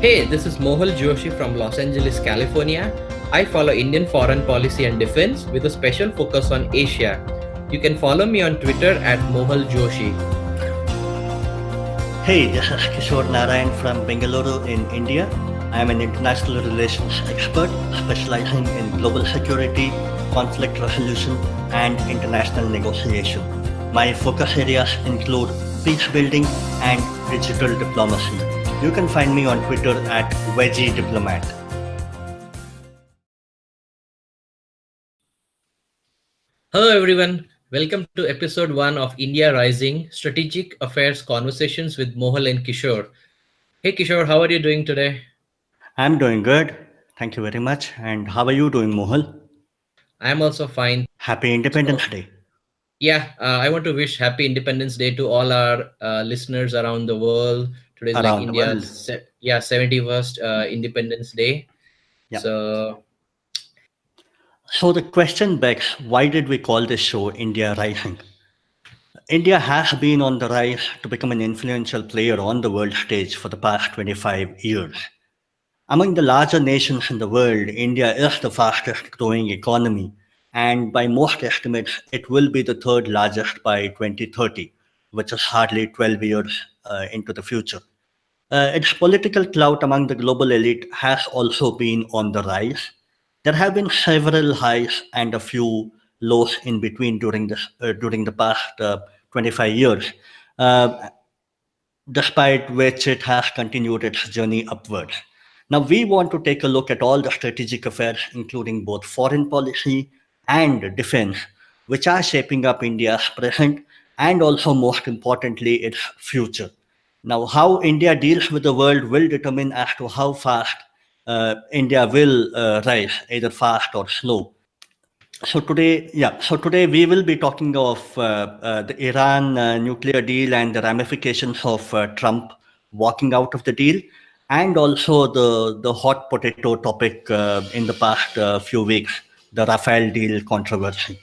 Hey, this is Mohal Joshi from Los Angeles, California. I follow Indian foreign policy and defense with a special focus on Asia. You can follow me on Twitter at Mohal Joshi. Hey, this is Kishor from Bengaluru in India. I am an international relations expert specializing in global security, conflict resolution, and international negotiation. My focus areas include peace building and digital diplomacy. You can find me on Twitter at Veggie Diplomat. Hello, everyone. Welcome to episode 1 of India Rising Strategic Affairs Conversations with Mohal and Kishor. Hey, Kishor, how are you doing today? I'm doing good. Thank you very much. And how are you doing, Mohal? I'm also fine. Happy Independence So, Day. yeah, I want to wish Happy Independence Day to all our listeners around the world. Today is like Around the India's world. 71st Independence Day. Yeah. So, So the question begs, why did we call this show India Rising? India has been on the rise to become an influential player on the world stage for the past 25 years. Among the larger nations in the world, India is the fastest growing economy, and by most estimates, it will be the third largest by 2030, which is hardly 12 years into the future. Its political clout among the global elite has also been on the rise. There have been several highs and a few lows in between during the past 25 years, uh, despite which it has continued its journey upwards. Now, we want to take a look at all the strategic affairs, including both foreign policy and defense, which are shaping up India's present and also, most importantly, its future. Now, how India deals with the world will determine as to how fast India will rise, either fast or slow. So today we will be talking of the Iran nuclear deal and the ramifications of Trump walking out of the deal, and also the hot potato topic in the past few weeks, the Rafale deal controversy.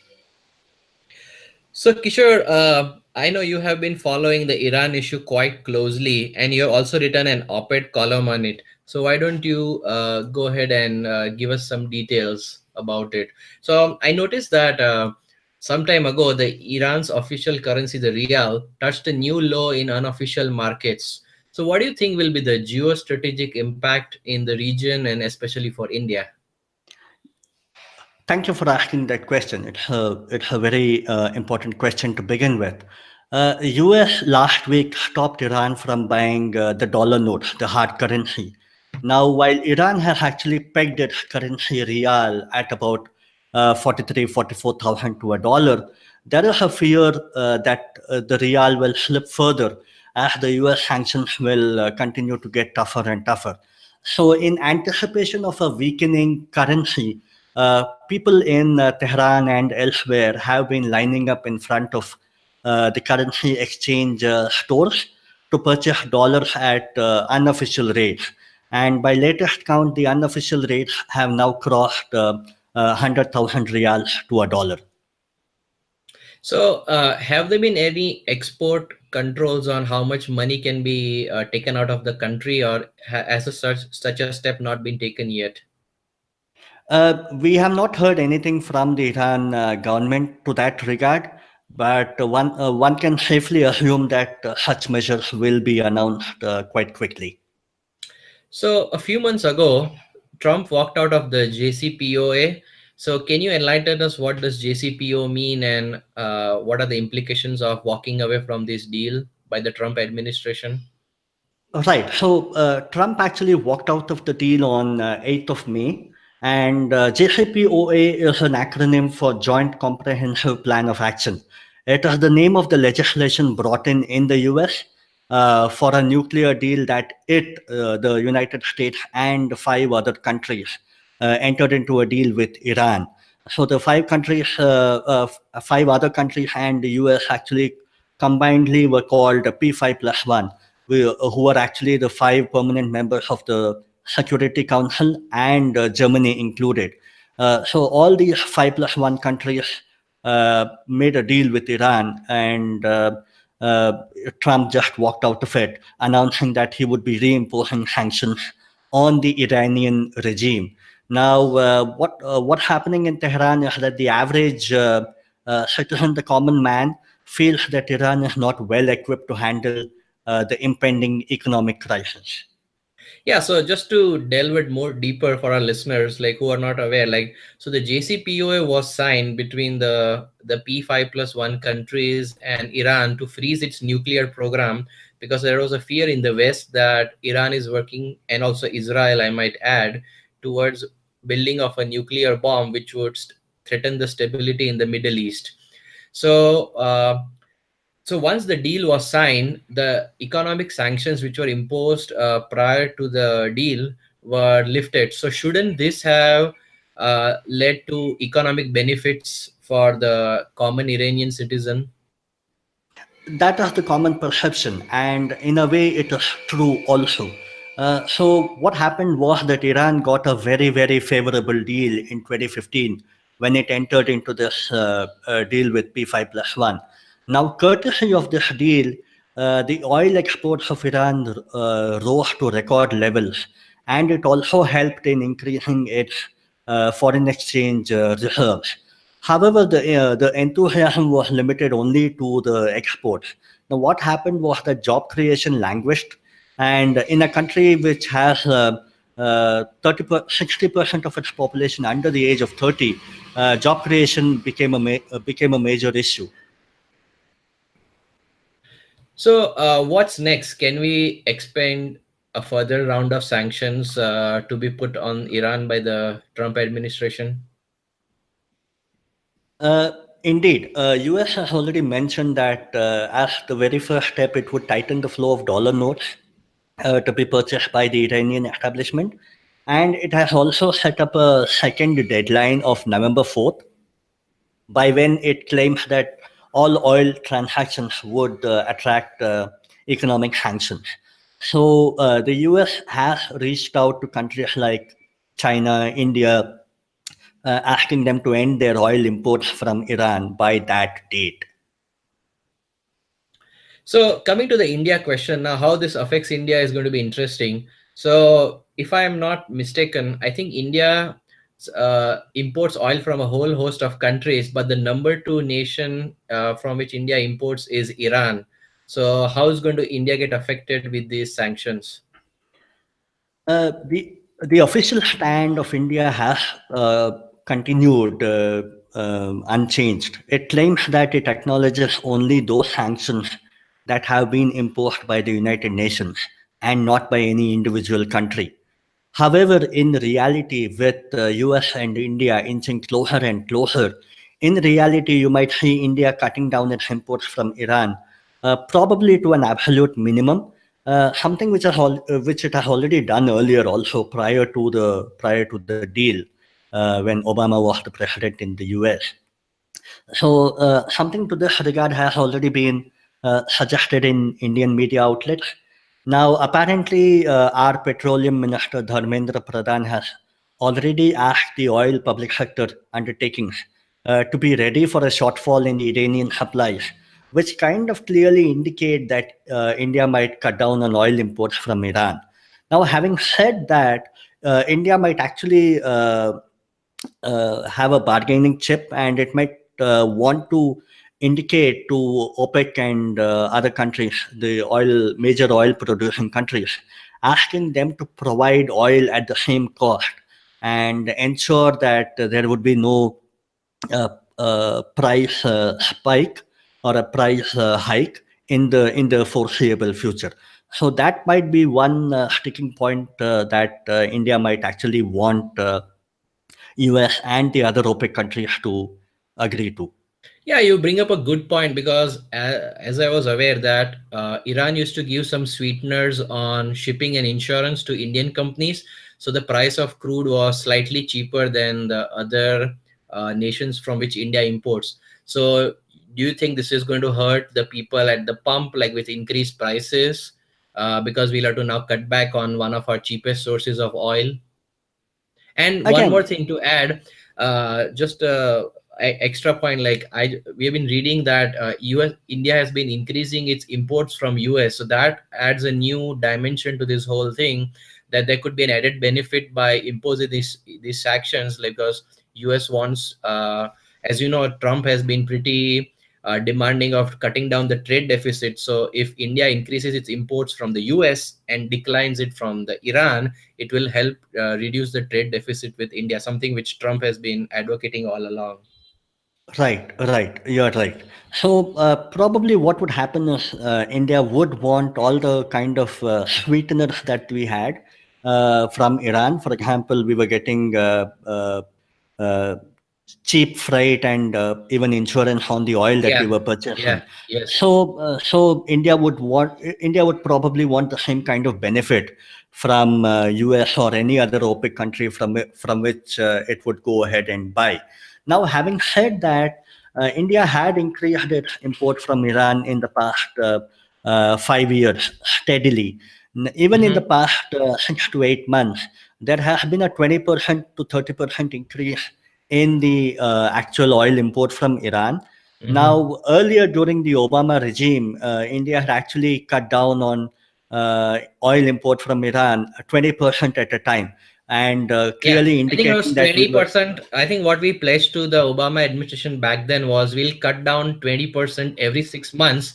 so Kishore, I know you have been following the Iran issue quite closely, and you have also written an op-ed column on it. So why don't you go ahead and give us some details about it? So I noticed that some time ago, the Iran's official currency, the rial, touched a new low in unofficial markets. So what do you think will be the geostrategic impact in the region and especially for India? Thank you for asking that question. It's a very important question to begin with. US last week stopped Iran from buying the dollar notes, the hard currency. Now, while Iran has actually pegged its currency rial at about 44,000 to a dollar, there is a fear that the rial will slip further as the US sanctions will continue to get tougher and tougher. So, in anticipation of a weakening currency, people in Tehran and elsewhere have been lining up in front of the currency exchange stores to purchase dollars at unofficial rates. And by latest count, the unofficial rates have now crossed 100,000 riyals to a dollar. So, have there been any export controls on how much money can be taken out of the country, or has such a step not been taken yet? We have not heard anything from the Iran government to that regard, but one can safely assume that such measures will be announced quite quickly. So, a few months ago, Trump walked out of the JCPOA. So, can you enlighten us what does JCPOA mean and what are the implications of walking away from this deal by the Trump administration? Right. So Trump actually walked out of the deal on 8th of May. And JCPOA is an acronym for Joint Comprehensive Plan of Action. It is the name of the legislation brought in the US for a nuclear deal that the United States, and five other countries entered into a deal with Iran. So the five other countries and the US actually combinedly were called P5+1, who are actually the five permanent members of the Security Council, and Germany included. So all these 5+1 countries made a deal with Iran, and uh, Trump just walked out of it, announcing that he would be reimposing sanctions on the Iranian regime. Now, what happening in Tehran is that the average citizen, the common man, feels that Iran is not well equipped to handle the impending economic crisis. Yeah, so just to delve it more deeper for our listeners, like who are not aware, like so the JCPOA was signed between the P5+1 countries and Iran to freeze its nuclear program because there was a fear in the West that Iran is working, and also Israel, I might add, towards building of a nuclear bomb which would threaten the stability in the Middle East. So so once the deal was signed, the economic sanctions which were imposed prior to the deal were lifted. So shouldn't this have led to economic benefits for the common Iranian citizen? That is the common perception, and in a way, it is true also. So, what happened was that Iran got a very, very favorable deal in 2015 when it entered into this deal with P5+1. Now, courtesy of this deal, the oil exports of Iran rose to record levels, and it also helped in increasing its foreign exchange reserves. However, the enthusiasm was limited only to the exports. Now, what happened was that job creation languished, and in a country which has 60% of its population under the age of 30, job creation became a major issue. So what's next? Can we expand a further round of sanctions to be put on Iran by the Trump administration? Uh, Indeed, US has already mentioned that as the very first step, it would tighten the flow of dollar notes to be purchased by the Iranian establishment. And it has also set up a second deadline of November 4th, by when it claims that all oil transactions would attract economic sanctions. So the US has reached out to countries like China, India, asking them to end their oil imports from Iran by that date. So coming to the India question now, how this affects India is going to be interesting. So if I am not mistaken, I think India imports oil from a whole host of countries, but the number two nation from which India imports is Iran. So how is going to India get affected with these sanctions? The official stand of India has continued unchanged. It claims that it acknowledges only those sanctions that have been imposed by the United Nations and not by any individual country. However, in reality, with US and India inching closer and closer, in reality, you might see India cutting down its imports from Iran, probably to an absolute minimum, something which it has already done earlier, also prior to the deal, when Obama was the president in the US. So something to this regard has already been suggested in Indian media outlets. Now, apparently, our petroleum minister Dharmendra Pradhan has already asked the oil public sector undertakings to be ready for a shortfall in the Iranian supplies, which kind of clearly indicate that India might cut down on oil imports from Iran. Now, having said that, India might actually have a bargaining chip, and it might want to indicate to OPEC and other countries, the major oil producing countries, asking them to provide oil at the same cost and ensure that there would be no price spike or a price hike in the foreseeable future. So that might be one sticking point that India might actually want US and the other OPEC countries to agree to. Yeah, you bring up a good point because as I was aware that Iran used to give some sweeteners on shipping and insurance to Indian companies. So the price of crude was slightly cheaper than the other nations from which India imports. So do you think this is going to hurt the people at the pump, like with increased prices? Because we'll have to now cut back on one of our cheapest sources of oil. And one more Again, thing to add, just extra point, like we have been reading that US India has been increasing its imports from US, so that adds a new dimension to this whole thing. that there could be an added benefit by imposing these sanctions, because US wants, as you know, Trump has been pretty demanding of cutting down the trade deficit. So if India increases its imports from the US and declines it from the Iran, it will help reduce the trade deficit with India, something which Trump has been advocating all along. Right, right. You're right. So probably what would happen is India would want all the kind of sweeteners that we had from Iran. For example, we were getting uh, cheap freight and even insurance on the oil that we Yeah, were yeah, purchasing. yes. So India would probably want the same kind of benefit from US or any other OPEC country from which it would go ahead and buy. Now, having said that, India had increased its import from Iran in the past 5 years steadily. Even in the Mm-hmm, past 6 to 8 months, there has been a 20% to 30% increase in the actual oil import from Iran. mm-hmm. Now, earlier during the Obama regime, India had actually cut down on oil import from Iran 20% at a time, and Yeah, clearly I think it indicating was that we were 20%. I think what we pledged to the Obama administration back then was we'll cut down 20% every 6 months,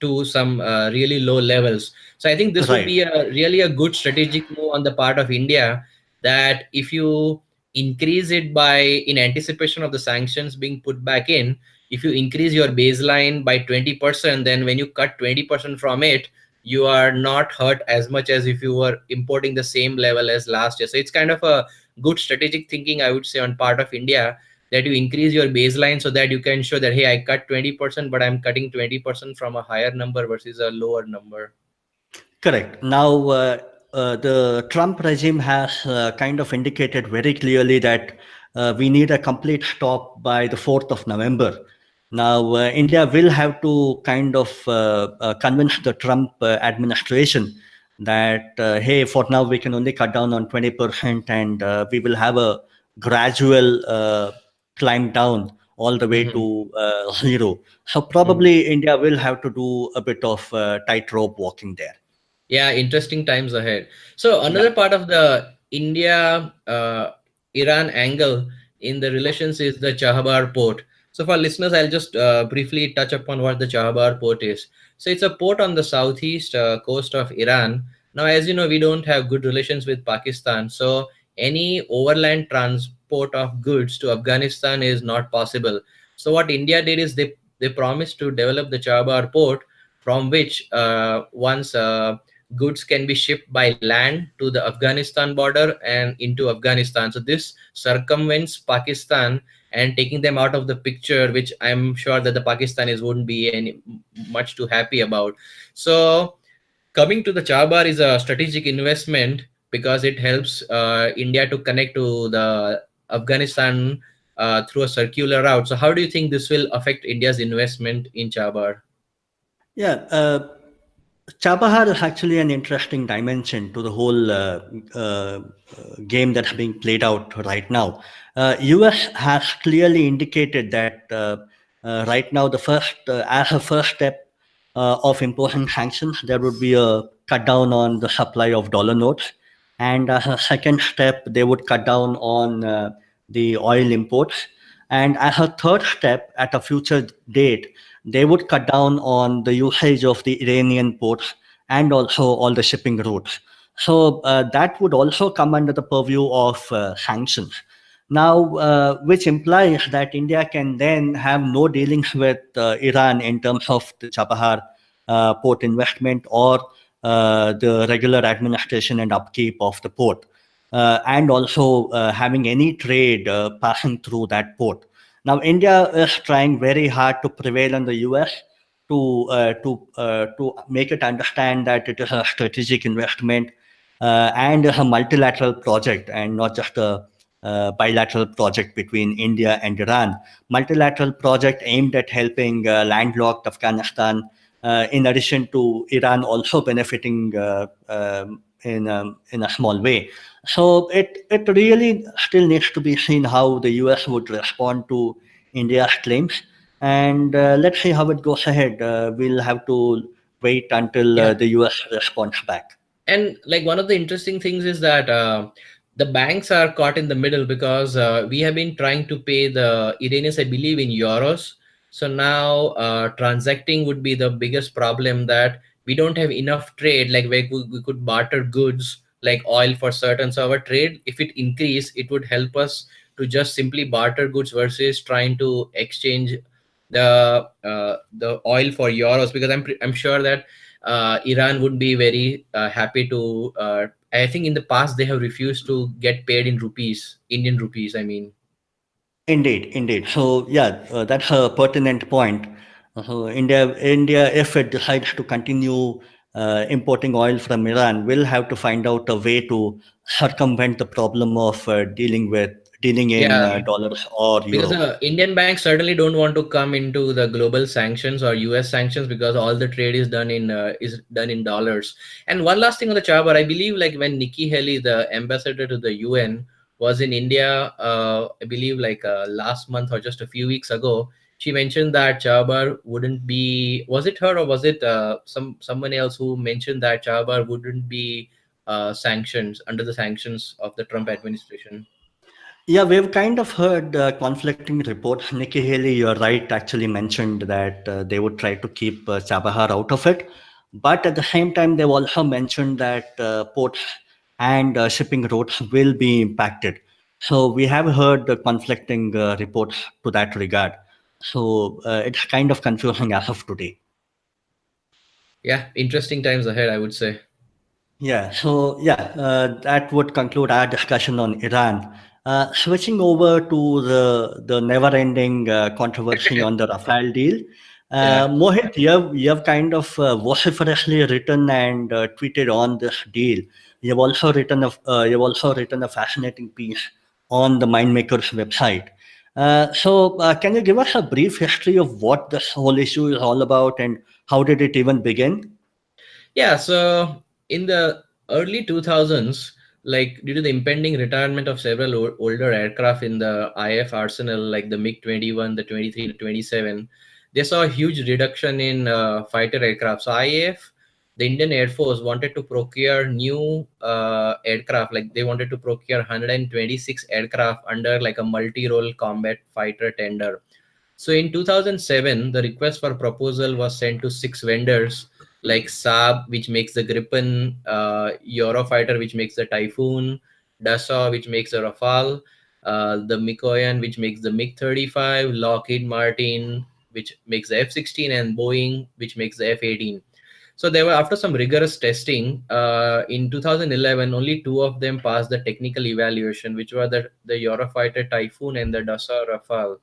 to some really low levels. So I think this would right. be a really a good strategic move on the part of India, that if you increase it by, in anticipation of the sanctions being put back in, if you increase your baseline by 20%, then when you cut 20% from it, you are not hurt as much as if you were importing the same level as last year. So it's kind of a good strategic thinking, I would say, on part of India, that you increase your baseline so that you can show that, hey, I cut 20%, but I'm cutting 20% from a higher number versus a lower number. Correct. Now, the Trump regime has kind of indicated very clearly that we need a complete stop by the 4th of November. Now, India will have to kind of convince the Trump administration that, hey, for now we can only cut down on 20% and we will have a gradual climb down all the way Hmm. to zero. So, Hmm. probably India will have to do a bit of tightrope walking there. Yeah, interesting times ahead. So Yeah. another part of the India Iran angle in the relations is the Chahabar port. So for listeners, I'll just briefly touch upon what the Chahabar port is. So it's a port on the southeast coast of Iran. Now, as you know, we don't have good relations with Pakistan, so any overland transport of goods to Afghanistan is not possible. So what India did is they promised to develop the Chahabar port, from which once goods can be shipped by land to the Afghanistan border and into Afghanistan. So this circumvents Pakistan and taking them out of the picture, which I'm sure that the Pakistanis wouldn't be any much too happy about. So coming to the Chabar is a strategic investment because it helps India to connect to the Afghanistan through a circular route. So how do you think this will affect India's investment in Chabar? Yeah, Chabahar is actually an interesting dimension to the whole game that's being played out right now. US has clearly indicated that right now, as a first step of imposing sanctions, there would be a cut down on the supply of dollar notes, and as a second step, they would cut down on the oil imports, and as a third step, at a future date, they would cut down on the usage of the Iranian ports and also all the shipping routes. So that would also come under the purview of sanctions. Now, which implies that India can then have no dealings with Iran in terms of the Chabahar port investment or the regular administration and upkeep of the port, and also having any trade passing through that port. Now, India is trying very hard to prevail on the US to make it understand that it is a strategic investment and a multilateral project and not just a bilateral project between India and Iran. Multilateral project aimed at helping landlocked Afghanistan, in addition to Iran also benefiting in a small way. So it really still needs to be seen how the US would respond to India's claims. And let's see how it goes ahead. We'll have to wait until Yeah. the US responds back. And like one of the interesting things is that the banks are caught in the middle because we have been trying to pay the Iranians, I believe, in euros. So now transacting would be the biggest problem, that we don't have enough trade. Like we could barter goods like oil for certain. So our trade, if it increase, it would help us to just simply barter goods versus trying to exchange the oil for euros, because I'm sure that Iran would be very happy to. I think in the past they have refused to get paid in rupees, Indian rupees. I mean, Indeed, indeed. So yeah, that's a pertinent point. India, if it decides to continue importing oil from Iran, will have to find out a way to circumvent the problem of dealing in yeah, dollars or because euro. the Indian banks certainly don't want to come into the global sanctions or US sanctions, because all the trade is done in dollars. And one last thing on the Chabar, I believe, like when Nikki Haley, the ambassador to the UN, was in India, I believe like last month or just a few weeks ago, she mentioned that Chabar wouldn't be. Was it her or was it someone else who mentioned that Chabar wouldn't be sanctions under the sanctions of the Trump administration? Yeah, we've kind of heard conflicting reports. Nikki Haley, you're right, actually mentioned that they would try to keep Chabahar out of it. But at the same time, they've also mentioned that ports and shipping routes will be impacted. So we have heard the conflicting reports to that regard. So it's kind of confusing as of today. Yeah, interesting times ahead, I would say. That would conclude our discussion on Iran. Switching over to the never-ending controversy on the Rafale deal, Yeah. Mohit, you have kind of vociferously written and tweeted on this deal. You've also written a fascinating piece on the Mindmakers website. Can you give us a brief history of what this whole issue is all about and how did it even begin? Yeah, so in the early 2000s, like due to the impending retirement of several older aircraft in the IF arsenal, like the MiG-21, the 23, the 27, they saw a huge reduction in fighter aircraft. So IAF, the Indian Air Force, wanted to procure new aircraft, like they wanted to procure 126 aircraft under like a multi-role combat fighter tender. So in 2007, the request for proposal was sent to six vendors like Saab, which makes the Gripen, Eurofighter, which makes the Typhoon, Dassault, which makes the Rafale, the Mikoyan, which makes the MiG-35, Lockheed Martin, which makes the F-16, and Boeing, which makes the F-18. So there were, after some rigorous testing, in 2011, only two of them passed the technical evaluation, which were the Eurofighter Typhoon and the Dassault Rafale.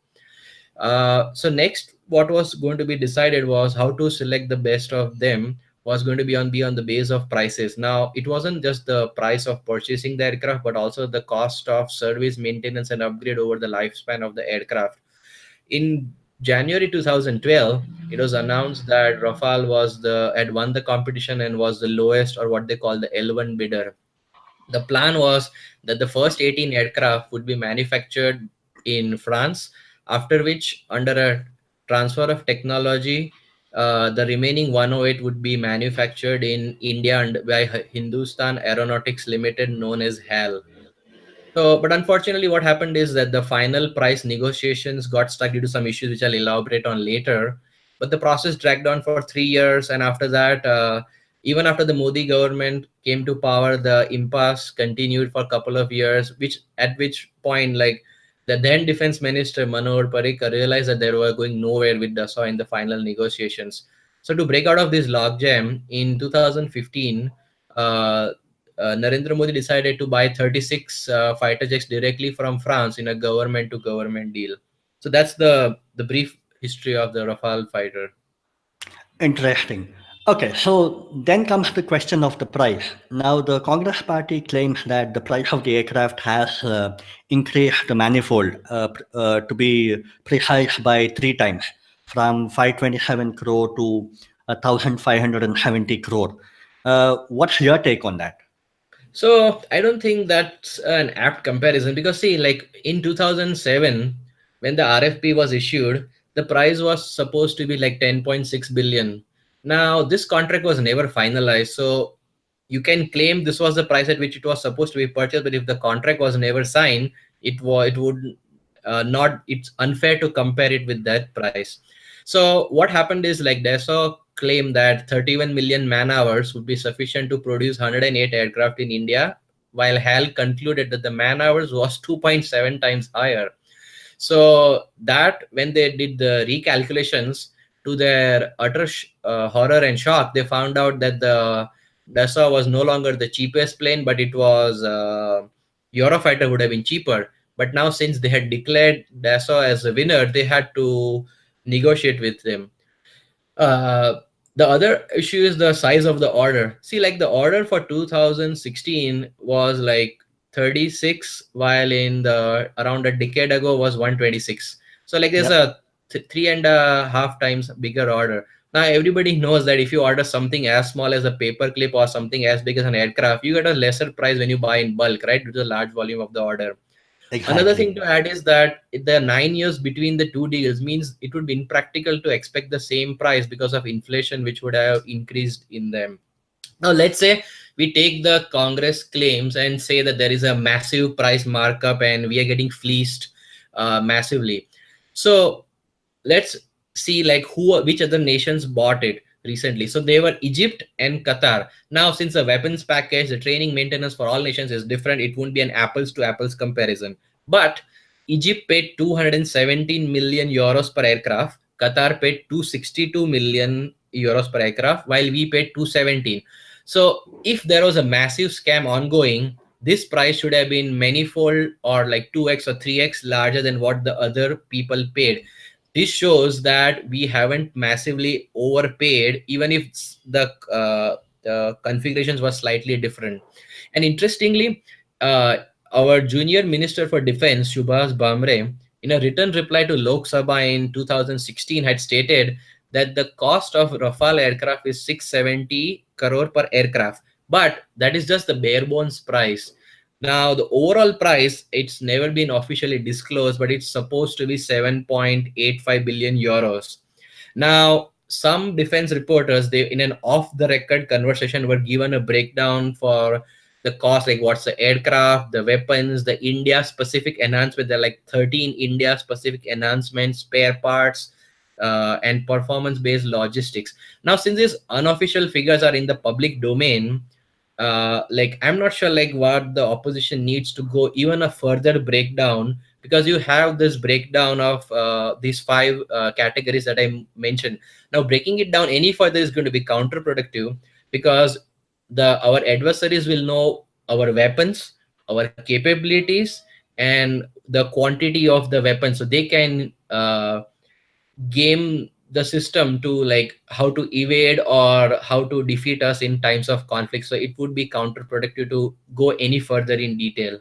So next, what was going to be decided was how to select the best of them was going to be on the base of prices. Now, it wasn't just the price of purchasing the aircraft, but also the cost of service, maintenance, and upgrade over the lifespan of the aircraft. In January 2012, it was announced that Rafale had won the competition and was the lowest, or what they call the L1 bidder. The plan was that the first 18 aircraft would be manufactured in France, after which, under a transfer of technology, the remaining 108 would be manufactured in India and by Hindustan Aeronautics Limited, known as HAL. So, but unfortunately, what happened is that the final price negotiations got stuck due to some issues, which I'll elaborate on later. But the process dragged on for 3 years, and after that, even after the Modi government came to power, the impasse continued for a couple of years. At which point, like the then Defense Minister Manohar Parrikar realized that they were going nowhere with Dassault in the final negotiations. So, to break out of this logjam, in 2015. Uh, Narendra Modi decided to buy 36 fighter jets directly from France in a government to government deal. So that's the brief history of the Rafale fighter. Interesting. Okay, so then comes the question of the price. Now, the Congress party claims that the price of the aircraft has increased manifold, to be precise, by three times, from 527 crore to 1,570 crore. What's your take on that? So I don't think that's an apt comparison, because see, like in 2007, when the RFP was issued, the price was supposed to be like 10.6 billion. Now this contract was never finalized. So you can claim this was the price at which it was supposed to be purchased, but if the contract was never signed, it would not, it's unfair to compare it with that price. So what happened is, like, Dassault claimed that 31 million man hours would be sufficient to produce 108 aircraft in India, while HAL concluded that the man hours was 2.7 times higher. So that when they did the recalculations, to their utter horror and shock, they found out that the Dassault was no longer the cheapest plane, but it was Eurofighter would have been cheaper. But now, since they had declared Dassault as a winner, they had to negotiate with them. uh, the other issue is the size of the order. See, like, the order for 2016 was like 36, while in the around a decade ago was 126. So, like, there's Yep. a three and a half times bigger order. Now everybody knows that if you order something as small as a paper clip or something as big as an aircraft, you get a lesser price when you buy in bulk, right, due to the large volume of the order. Another thing Exactly. to add is that the 9 years between the two deals means it would be impractical to expect the same price because of inflation, which would have increased in them. Now, let's say we take the Congress claims and say that there is a massive price markup and we are getting fleeced massively. So let's see, like, which other nations bought it recently. So they were Egypt and Qatar. Now, since the weapons package, the training, maintenance for all nations is different, it won't be an apples to apples comparison. But Egypt paid 217 million euros per aircraft, Qatar paid 262 million euros per aircraft, while we paid 217. So if there was a massive scam ongoing, this price should have been manifold, or like 2x or 3x larger than what the other people paid. This shows that we haven't massively overpaid, even if the configurations were slightly different. And interestingly, uh, our junior minister for defense, Subhas Bamre, in a written reply to Lok Sabha in 2016, had stated that the cost of Rafale aircraft is 670 crore per aircraft, but that is just the bare bones price. Now, the overall price, it's never been officially disclosed, but it's supposed to be 7.85 billion euros. Now, some defense reporters, they, in an off-the-record conversation, were given a breakdown for the cost, like what's the aircraft, the weapons, the India-specific enhancement. There are like 13 India-specific enhancements, spare parts, and performance-based logistics. Now, since these unofficial figures are in the public domain, like, I'm not sure like what the opposition needs to go even a further breakdown, because you have this breakdown of these five categories that I mentioned. Now, breaking it down any further is going to be counterproductive, because the our adversaries will know our weapons, our capabilities, and the quantity of the weapons, so they can game the system to like how to evade or how to defeat us in times of conflict. So it would be counterproductive to go any further in detail.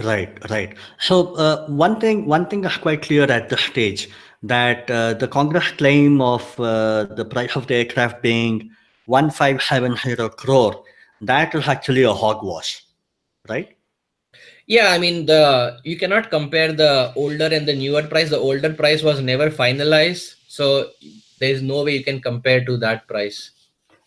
Right, right. So one thing is quite clear at this stage, that the Congress claim of the price of the aircraft being 1570 crore, that is actually a hogwash, right? Yeah, I mean, the you cannot compare the older and the newer price. The older price was never finalized, so there is no way you can compare to that price.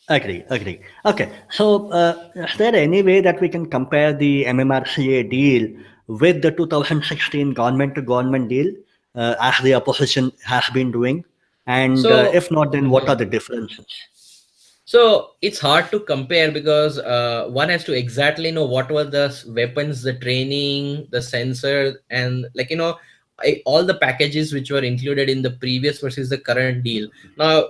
Agree, agree. Okay, so is there any way that we can compare the MMRCA deal with the 2016 government to government deal, as the opposition has been doing? And So if not, then what are the differences? So it's hard to compare, because one has to exactly know what were the weapons, the training, the sensor, and, like, all the packages which were included in the previous versus the current deal. Now,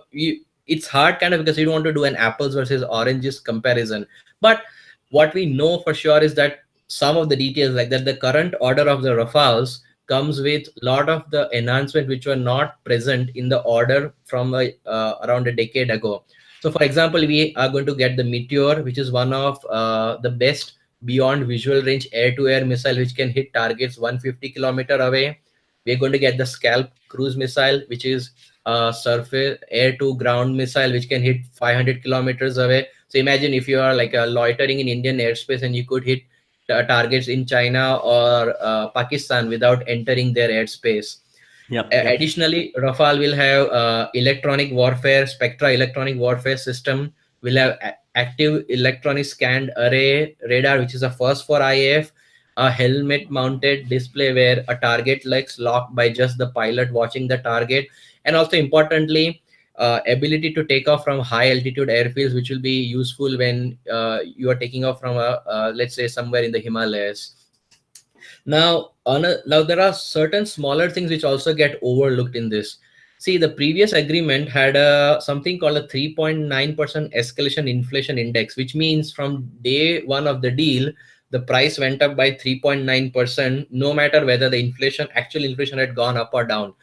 it's hard kind of, because you don't want to do an apples versus oranges comparison. But what we know for sure is that some of the details, like that, the current order of the Rafales comes with a lot of the enhancement which were not present in the order from around a decade ago. So, for example, we are going to get the Meteor, which is one of the best beyond visual range air-to-air missile, which can hit targets 150-kilometer away. We're going to get the Scalp cruise missile, which is a surface air-to-ground missile, which can hit 500 kilometers away. So imagine if you are like loitering in Indian airspace and you could hit targets in China or Pakistan without entering their airspace. Yep, yep. Additionally, Rafale will have electronic warfare, Spectra electronic warfare system, will have active electronic scanned array radar, which is a first for IAF, a helmet mounted display where a target looks locked by just the pilot watching the target, and also importantly, ability to take off from high altitude airfields, which will be useful when you are taking off from a let's say somewhere in the Himalayas. Now there are certain smaller things which also get overlooked in this. See, the previous agreement had a something called a 3.9% escalation inflation index, which means from day one of the deal, the price went up by 3.9%, no matter whether the actual inflation had gone up or down.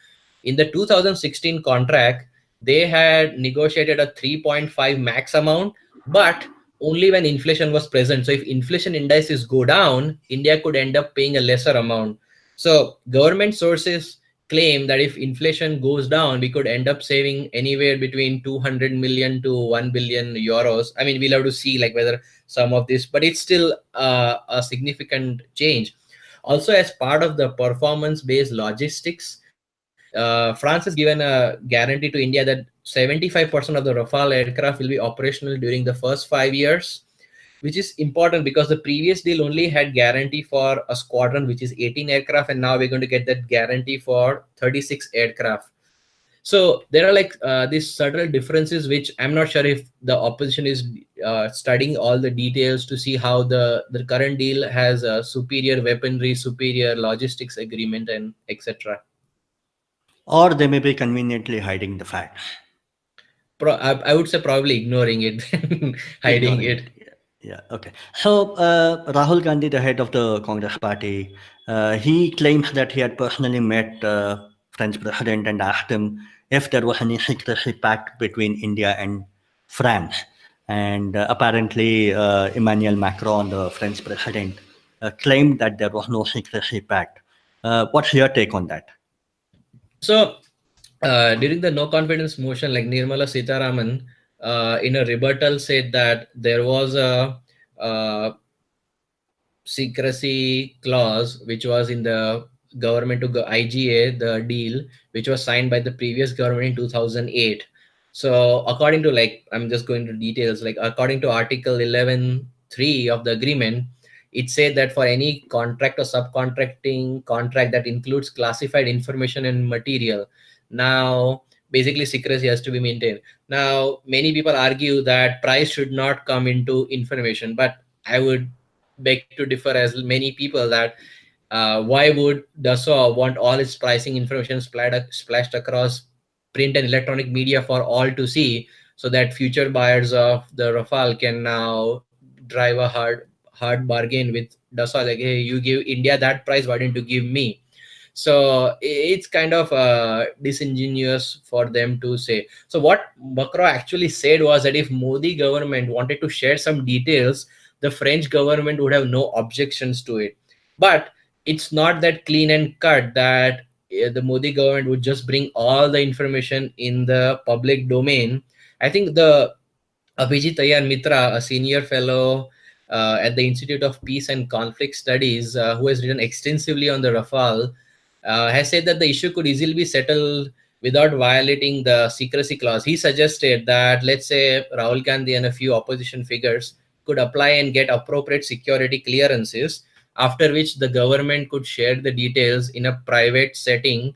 In the 2016 contract, they had negotiated a 3.5 max amount, but only when inflation was present. So if inflation indices go down, India could end up paying a lesser amount. So government sources claim that if inflation goes down, we could end up saving anywhere between 200 million to 1 billion euros. I mean, we'll have to see like whether some of this, but it's still a significant change. Also, as part of the performance based logistics, France has given a guarantee to India that 75% of the Rafale aircraft will be operational during the first 5 years, which is important because the previous deal only had guarantee for a squadron, which is 18 aircraft, and now we're going to get that guarantee for 36 aircraft. So there are like these subtle differences, which I'm not sure if the opposition is studying all the details to see how the current deal has a superior weaponry, superior logistics agreement, and etc. Or they may be conveniently hiding the facts. I would say probably ignoring it, hiding Ignoring it. it. Yeah. Yeah. Okay. So Rahul Gandhi, the head of the Congress party, he claimed that he had personally met French president and asked him if there was any secrecy pact between India and France. And apparently, Emmanuel Macron, the French president, claimed that there was no secrecy pact. What's your take on that? So during the no confidence motion, like Nirmala Sitaraman, in a rebuttal said that there was a secrecy clause which was in the government to IGA, the deal which was signed by the previous government in 2008. So according to, like, I'm just going to details, like according to article 11.3 of the agreement, it said that for any contract or subcontracting contract that includes classified information and material, now basically secrecy has to be maintained. Now many people argue that price should not come into information, but I would beg to differ as many people that why would Dassault want all its pricing information splashed across print and electronic media for all to see, so that future buyers of the Rafale can now drive a hard bargain with Dassault, like, hey, you give India that price, why don't you give me? So it's kind of disingenuous for them to say. So what Macron actually said was that if Modi government wanted to share some details, the French government would have no objections to it. But it's not that clean and cut that the Modi government would just bring all the information in the public domain. I think the Abhijit Ayar Mitra, a senior fellow at the Institute of Peace and Conflict Studies, who has written extensively on the Rafale, has said that the issue could easily be settled without violating the secrecy clause. He suggested that, let's say, Rahul Gandhi and a few opposition figures could apply and get appropriate security clearances, after which the government could share the details in a private setting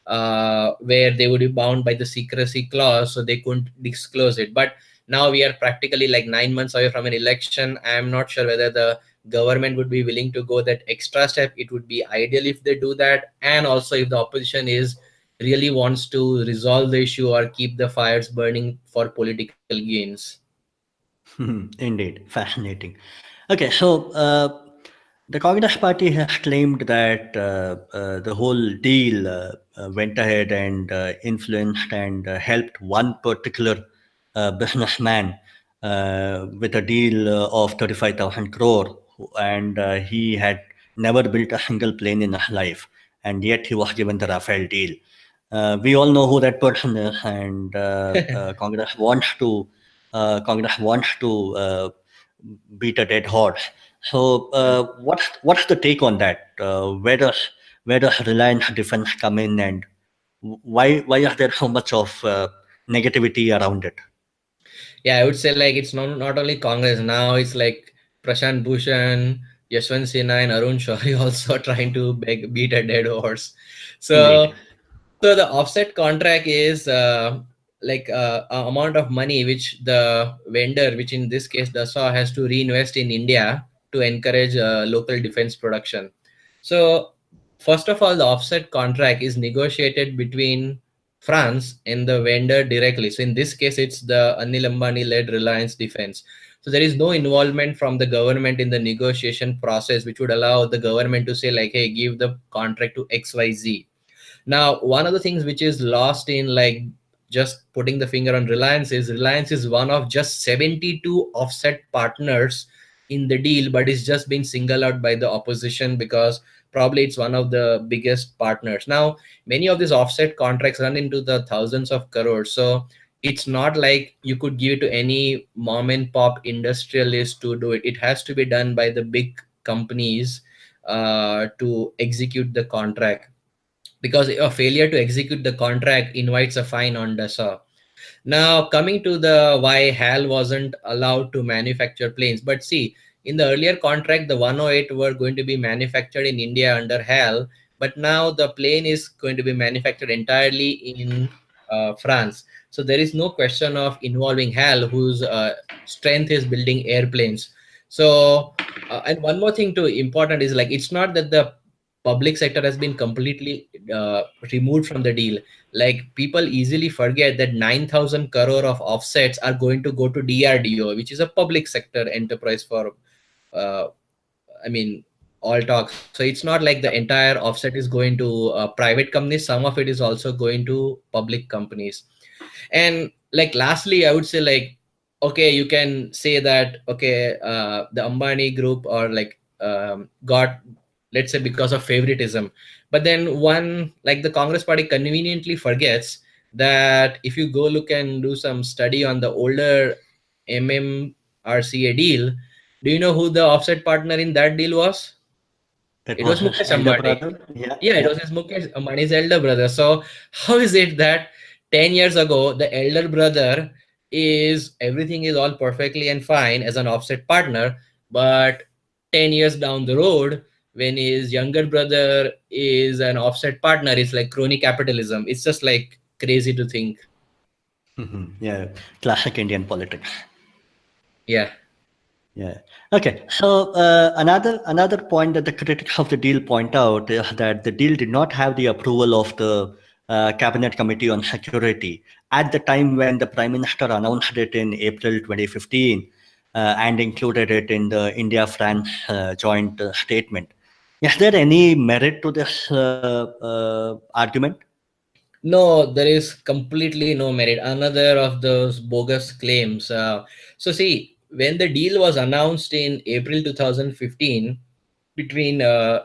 where they would be bound by the secrecy clause, so they couldn't disclose it. But now we are practically like 9 months away from an election. I am not sure whether the government would be willing to go that extra step. It would be ideal if they do that, and also if the opposition is really wants to resolve the issue or keep the fires burning for political gains. Indeed, fascinating. Okay, so the Congress Party has claimed that the whole deal went ahead and influenced and helped one particular businessman with a deal of 35,000 crore, and he had never built a single plane in his life, and yet he was given the Rafale deal. We all know who that person is, and Congress wants to beat a dead horse. So, what's the take on that? Where does Reliance Defense come in, and why is there so much of negativity around it? Yeah, I would say like it's not only Congress now. It's like Prashant Bhushan, Yashwant Sinha, and Arun Shourie also trying to beat a dead horse. So Indeed. so the offset contract is like a amount of money which the vendor, which in this case Dassault, has to reinvest in India to encourage local defense production. So first of all, the offset contract is negotiated between France and the vendor directly. So in this case, it's the Anil Ambani-led Reliance Defense. So there is no involvement from the government in the negotiation process, which would allow the government to say like, "Hey, give the contract to XYZ." Now, one of the things which is lost in like just putting the finger on Reliance is one of just 72 offset partners in the deal, but it's just been singled out by the opposition because probably it's one of the biggest partners. Now, many of these offset contracts run into the thousands of crores. So it's not like you could give it to any mom and pop industrialist to do it. It has to be done by the big companies to execute the contract, because a failure to execute the contract invites a fine on DASA. Now, coming to the why HAL wasn't allowed to manufacture planes. But see, in the earlier contract, the 108 were going to be manufactured in India under HAL, but now the plane is going to be manufactured entirely in France. So there is no question of involving HAL, whose strength is building airplanes. So, and one more thing too important is like it's not that the public sector has been completely removed from the deal. Like people easily forget that 9,000 crore of offsets are going to go to DRDO, which is a public sector enterprise for, uh, I mean, all talk. So it's not like the entire offset is going to private companies. Some of it is also going to public companies. And like lastly, I would say like, okay, you can say that okay, the Ambani group or like got, let's say, because of favoritism. But then one like the Congress party conveniently forgets that if you go look and do some study on the older MMRCA deal, do you know who the offset partner in that deal was? It It was was his Mukesh elder Ambani. brother. Yeah, Yeah, it yeah. was his Mukesh Ambani's elder brother. So how is it that 10 years ago the elder brother is everything is all perfectly and fine as an offset partner, but 10 years down the road when his younger brother is an offset partner, it's like crony capitalism. It's just like crazy to think. Yeah, classic Indian politics. Yeah. Yeah. Okay. So another point that the critics of the deal point out is that the deal did not have the approval of the Cabinet Committee on Security at the time when the Prime Minister announced it in April 2015 and included it in the India-France joint statement. Is there any merit to this argument? No, there is completely no merit. Another of those bogus claims. So, see, when the deal was announced in April 2015 between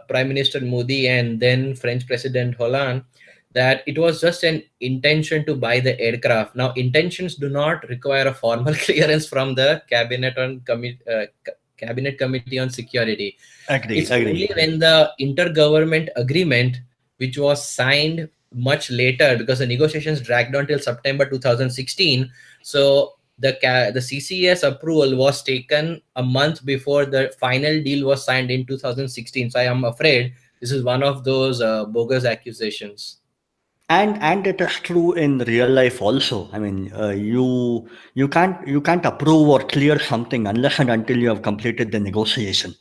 Prime Minister Modi and then French President Hollande, that it was just an intention to buy the aircraft. Now, intentions do not require a formal clearance from the Cabinet Committee on Security. Agree. It's only Agree. when the intergovernment agreement, which was signed much later because the negotiations dragged on till September 2016. So the CCS approval was taken a month before the final deal was signed in 2016. So I am afraid this is one of those bogus accusations. And it is true in real life also. I mean, you can't approve or clear something unless and until you have completed the negotiation.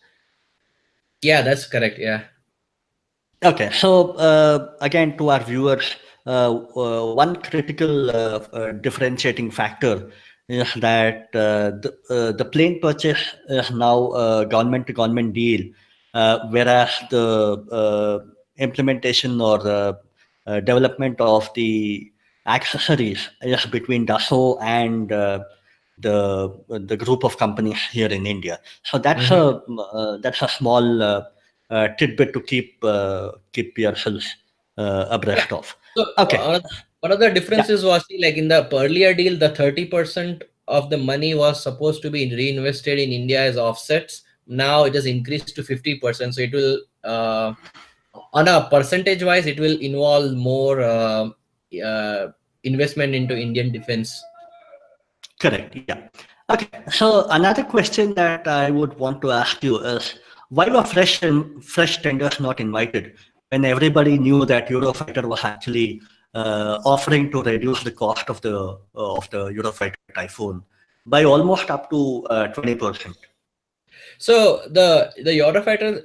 Yeah, that's correct. Yeah. Okay, so again, to our viewers, one critical differentiating factor is that the plane purchase is now a government to government deal, whereas the implementation or the development of the accessories is between Dassault and the group of companies here in India. So Mhm. that's a small tidbit to keep yourselves Yeah. abreast of. So Okay. one of the Yeah. differences was see, like in the earlier deal, the 30% of the money was supposed to be reinvested in India as offsets. Now it has increased to 50%. So it will, on a percentage wise, it will involve more investment into Indian defense. Correct. Yeah. Okay. So another question that I would want to ask you is why were fresh tenders not invited when everybody knew that Eurofighter was actually offering to reduce the cost of the Eurofighter Typhoon by almost up to 20%? So the Eurofighter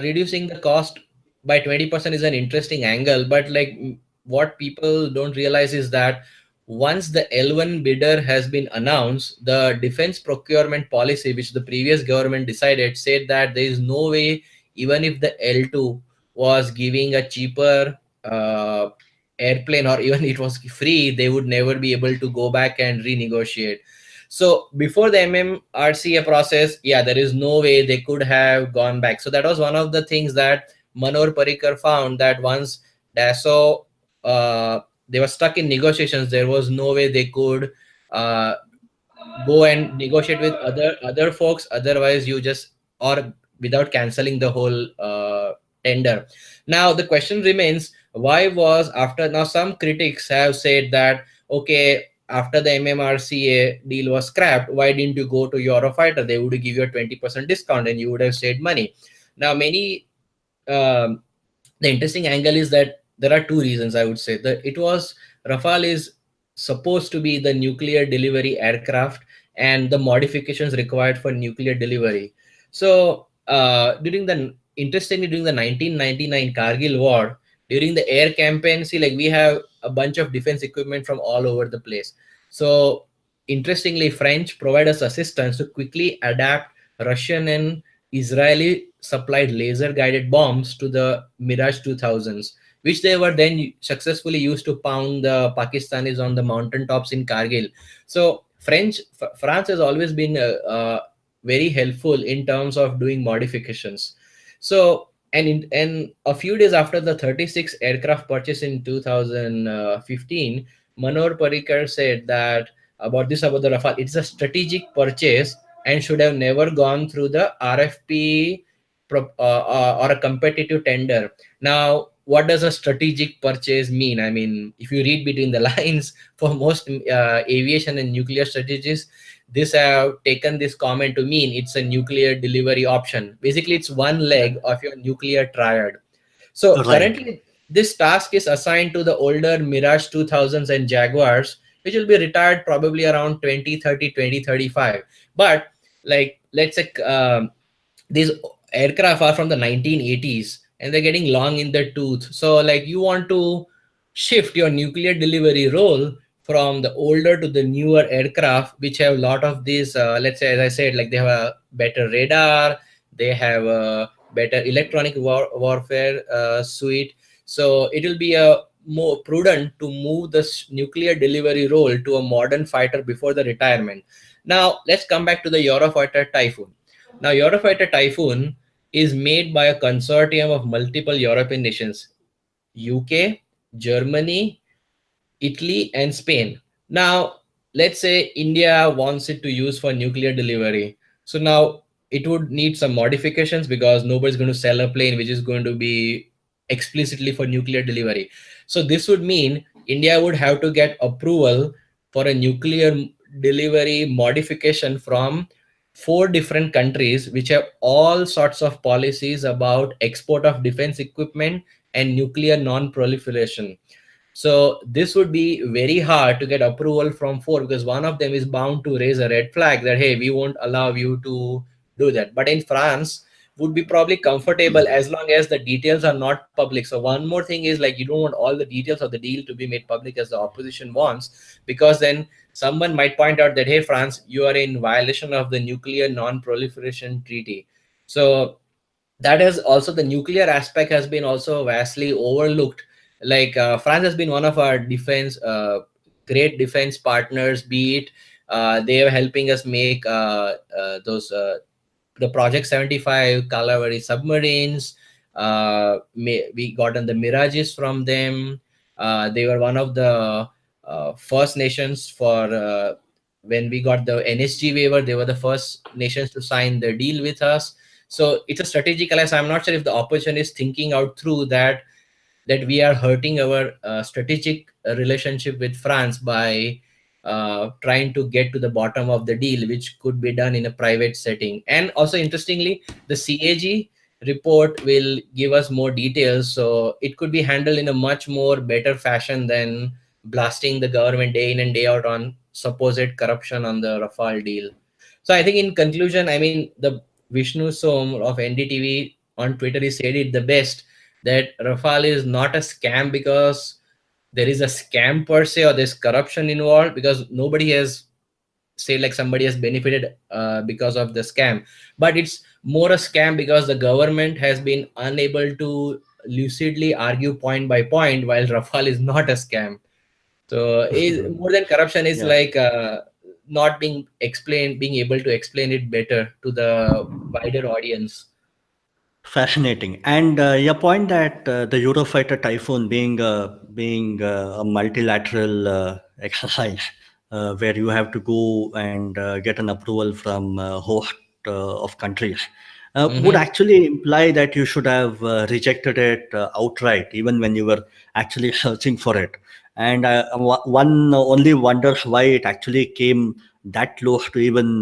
reducing the cost by 20% is an interesting angle, but like what people don't realize is that once the L1 bidder has been announced, the defense procurement policy, which the previous government decided, said that there is no way, even if the L2 was giving a cheaper airplane or even it was free, they would never be able to go back and renegotiate. So before the MMRCA process, yeah, there is no way they could have gone back. So that was one of the things that Manor Parikar found, that once Dassault, they were stuck in negotiations, there was no way they could uh, go and negotiate with other folks. Otherwise, you just, or without canceling the whole tender. Now the question remains, why was after, now some critics have said that, okay, after the MMRCA deal was scrapped, why didn't you go to Eurofighter? They would give you a 20% discount and you would have saved money. Now many um, the interesting angle is that there are two reasons, I would say. That it was, Rafale is supposed to be the nuclear delivery aircraft and the modifications required for nuclear delivery. So interestingly, during the 1999 Kargil war, during the air campaign, see, like we have a bunch of defense equipment from all over the place. So interestingly, French provide us assistance to quickly adapt Russian and Israeli supplied laser guided bombs to the Mirage 2000s, which they were then successfully used to pound the Pakistanis on the mountaintops in Kargil. So France has always been very helpful in terms of doing modifications. So and a few days after the 36 aircraft purchase in 2015, Manor Parikar said that about the Rafale, it's a strategic purchase and should have never gone through the RFP or a competitive tender. Now, what does a strategic purchase mean? I mean, if you read between the lines, for most aviation and nuclear strategies, this have taken this comment to mean it's a nuclear delivery option. Basically, it's one leg of your nuclear triad. So Right. currently, this task is assigned to the older Mirage 2000s and Jaguars, which will be retired probably around 2030, 2035. But like, let's say these aircraft are from the 1980s and they're getting long in the tooth. So like you want to shift your nuclear delivery role from the older to the newer aircraft, which have a lot of these, let's say, as I said, like they have a better radar, they have a better electronic warfare suite. So it will be a more prudent to move this nuclear delivery role to a modern fighter before the retirement. Now let's come back to the Eurofighter Typhoon. Now, Eurofighter Typhoon is made by a consortium of multiple European nations: UK, Germany, Italy, and Spain. Now, let's say India wants it to use for nuclear delivery. So now it would need some modifications because nobody's going to sell a plane which is going to be explicitly for nuclear delivery. So this would mean India would have to get approval for a nuclear delivery modification from four different countries which have all sorts of policies about export of defense equipment and nuclear non-proliferation. So this would be very hard to get approval from four, because one of them is bound to raise a red flag that, hey, we won't allow you to do that. But in France, would be probably comfortable as long as the details are not public. So one more thing is, like, you don't want all the details of the deal to be made public as the opposition wants, because then someone might point out that, hey, France, you are in violation of the nuclear non-proliferation treaty. So that is also, the nuclear aspect has been also vastly overlooked. Like France has been one of our defense great defense partners, be it they are helping us make those the Project 75 Cavalry submarines. We gotten the Mirages from them. They were one of the first nations for when we got the NSG waiver. They were the first nations to sign the deal with us. So it's a strategic alliance. I'm not sure if the opposition is thinking out through that we are hurting our strategic relationship with France by trying to get to the bottom of the deal, which could be done in a private setting. And also, interestingly, the CAG report will give us more details, so it could be handled in a much more better fashion than blasting the government day in and day out on supposed corruption on the Rafale deal. So I think in conclusion, I mean, the Vishnu Som of NDTV on Twitter, he said it the best, that Rafale is not a scam because there is a scam per se or there's corruption involved, because nobody has say like somebody has benefited because of the scam, but it's more a scam because the government has been unable to lucidly argue point by point, while Rafale is not a scam. So is more than corruption is Yeah. like not being explained, being able to explain it better to the wider audience. Fascinating. And your point that the Eurofighter Typhoon being a multilateral exercise where you have to go and get an approval from host of countries would Mm-hmm. actually imply that you should have rejected it outright, even when you were actually searching for it. And one only wonders why it actually came that close to even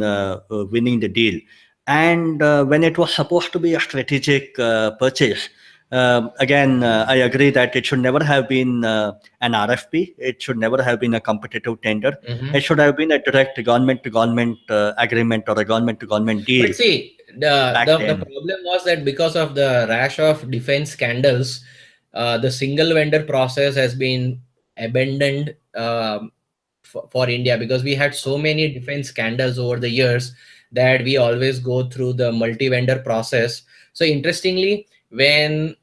winning the deal. And when it was supposed to be a strategic purchase, again, I agree that it should never have been an RFP. It should never have been a competitive tender. It Mm-hmm. should have been a direct government to government agreement or a government to government deal But see, back the then. problem was that because of the rash of defense scandals, the single vendor process has been abandoned for India, because we had so many defense scandals over the years that we always go through the multi vendor process. So interestingly, when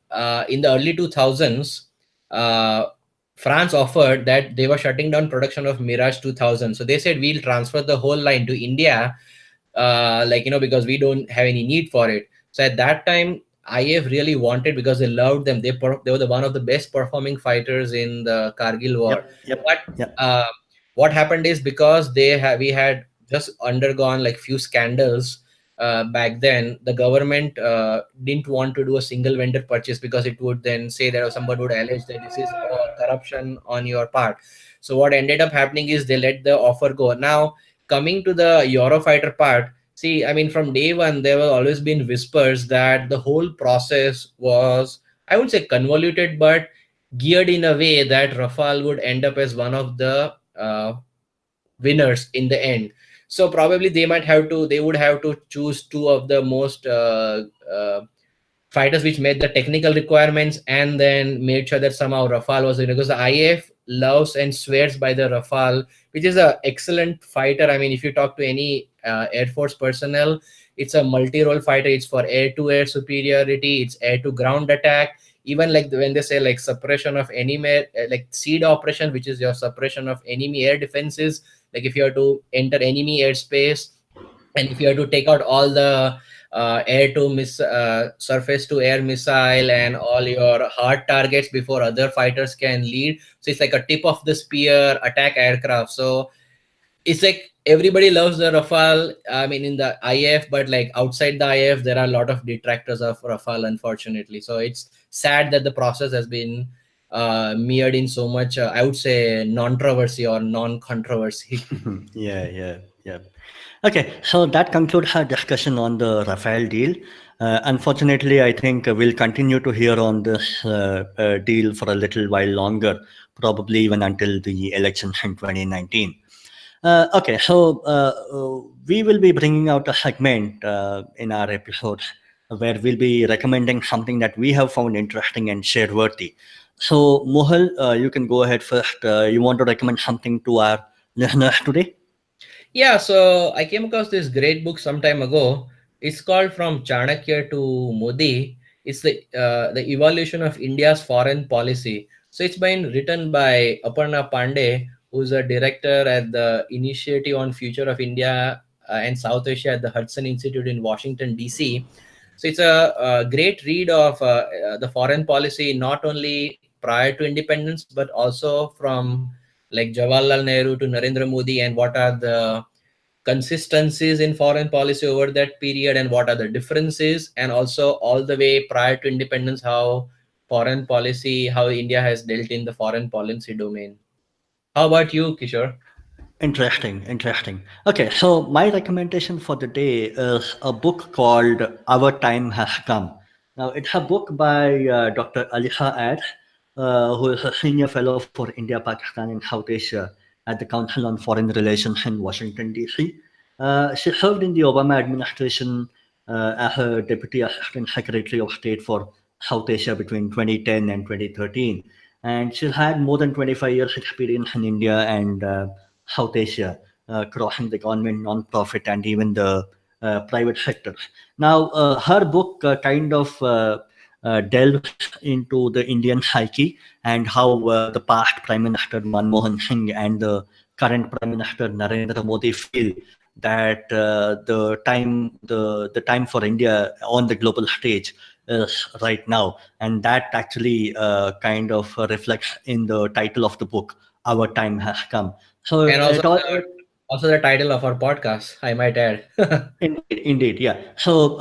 in the early 2000s, uh, France offered that they were shutting down production of Mirage 2000. So they said we'll transfer the whole line to India, because we don't have any need for it. So at that time, IF really wanted, because they loved them. They were the one of the best performing fighters in the Kargil war. Yep, yep, But yep. uh, what happened is, because we had just undergone like few scandals back then, the government didn't want to do a single vendor purchase, because it would then say that, or somebody would allege that this is corruption on your part. So what ended up happening is they let the offer go. Now, coming to the Eurofighter part, see, I mean, from day one, there were always been whispers that the whole process was, I would say, convoluted, but geared in a way that Rafale would end up as one of the winners in the end. So probably they would have to choose two of the most fighters which met the technical requirements, and then made sure that somehow Rafale was in, because the IF loves and swears by the Rafale, which is a excellent fighter. I mean, if you talk to any Air Force personnel, it's a multi-role fighter. It's for air-to-air superiority. It's air-to-ground attack. Even like when they say like suppression of enemy, like seed operation, which is your suppression of enemy air defenses. Like if you have to enter enemy airspace, and if you have to take out all the surface to air missile and all your hard targets before other fighters can lead, so it's like a tip of the spear attack aircraft. So it's like everybody loves the Rafale, I mean, in the IF, but like outside the IF there are a lot of detractors of Rafale, unfortunately. So it's sad that the process has been mirrored in so much, I would say, non-controversy or non-controversy. Yeah, yeah, yeah. Okay, so that concludes our discussion on the Rafael deal. Unfortunately, I think we'll continue to hear on this deal for a little while longer, probably even until the elections in 2019. Okay, so we will be bringing out a segment in our episodes where we'll be recommending something that we have found interesting and share worthy. So, Mohal, you can go ahead first. You want to recommend something to our listeners today? Yeah, so I came across this great book some time ago. It's called From Chanakya to Modi. It's the evolution of India's foreign policy. So it's been written by Aparna Pandey, who's a director at the Initiative on Future of India and South Asia at the Hudson Institute in Washington D.C. So it's a great read of the foreign policy, not only prior to independence, but also from like Jawaharlal Nehru to Narendra Modi, and what are the consistencies in foreign policy over that period, and what are the differences, and also all the way prior to independence, how India has dealt in the foreign policy domain. How about you, Kishore? Interesting, interesting. Okay, so my recommendation for the day is a book called Our Time Has Come. Now, it's a book by Dr. Alisha Ad, who is a senior fellow for India, Pakistan, and South Asia at the Council on Foreign Relations in Washington, D.C. She served in the Obama administration as a Deputy Assistant Secretary of State for South Asia between 2010 and 2013. And she's had more than 25 years experience in India and South Asia, crossing the government, non-profit, and even the private sectors. Now, her book kind of delves into the Indian psyche and how the past Prime Minister Manmohan Singh and the current Prime Minister Narendra Modi feel that the time for India on the global stage is right now, and that actually kind of reflects in the title of the book. Our time has come. So And also it all the also the title of our podcast, I might add. indeed, indeed, yeah. So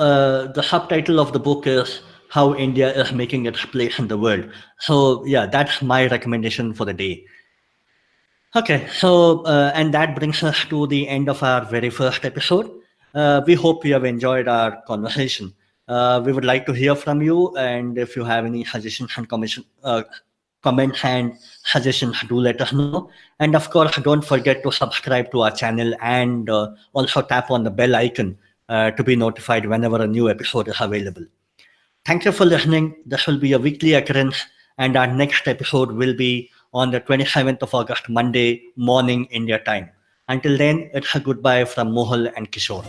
the subtitle of the book is How India is Making Its Place in the World. So yeah, that's my recommendation for the day. Okay, so and that brings us to the end of our very first episode. We hope you have enjoyed our conversation. We would like to hear from you, and if you have any suggestions and comments and suggestions, do let us know. And of course, don't forget to subscribe to our channel and also tap on the bell icon to be notified whenever a new episode is available. Thank you for listening. This will be a weekly occurrence, and our next episode will be on the 27th of August, Monday morning, India time. Until then, it's a goodbye from Mohal and Kishor.